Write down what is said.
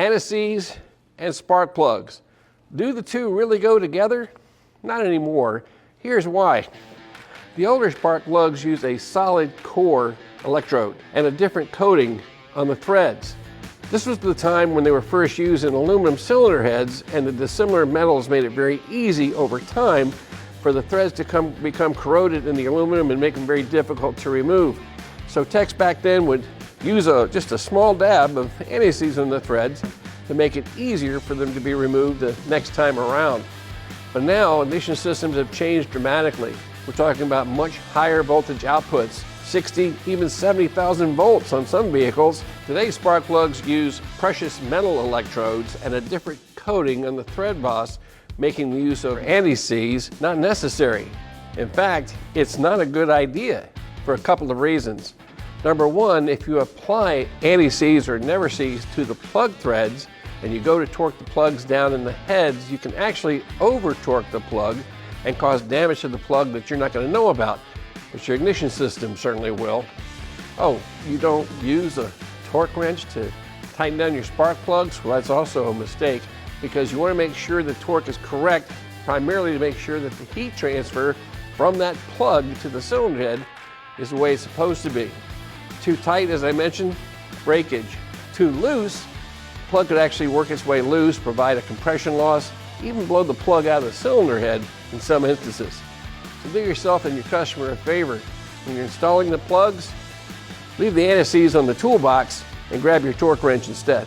Anti-seize and spark plugs. Do the two really go together? Not anymore. Here's why. The older spark plugs use a solid core electrode and a different coating on the threads. This was the time when they were first used in aluminum cylinder heads, and the dissimilar metals made it very easy over time for the threads to become corroded in the aluminum and make them very difficult to remove. So techs back then would use just a small dab of anti-seize on the threads to make it easier for them to be removed the next time around. But now ignition systems have changed dramatically. We're talking about much higher voltage outputs, 60, even 70,000 volts on some vehicles. Today's spark plugs use precious metal electrodes and a different coating on the thread boss, making the use of anti-seize not necessary. In fact, it's not a good idea for a couple of reasons. Number one, if you apply anti-seize or never seize to the plug threads and you go to torque the plugs down in the heads, you can actually over torque the plug and cause damage to the plug that you're not going to know about, but your ignition system certainly will. Oh, you don't use a torque wrench to tighten down your spark plugs? Well, that's also a mistake, because you want to make sure the torque is correct, primarily to make sure that the heat transfer from that plug to the cylinder head is the way it's supposed to be. Too tight, as I mentioned, breakage. Too loose, the plug could actually work its way loose, provide a compression loss, even blow the plug out of the cylinder head in some instances. So do yourself and your customer a favor. When you're installing the plugs, leave the anti-seize on the toolbox and grab your torque wrench instead.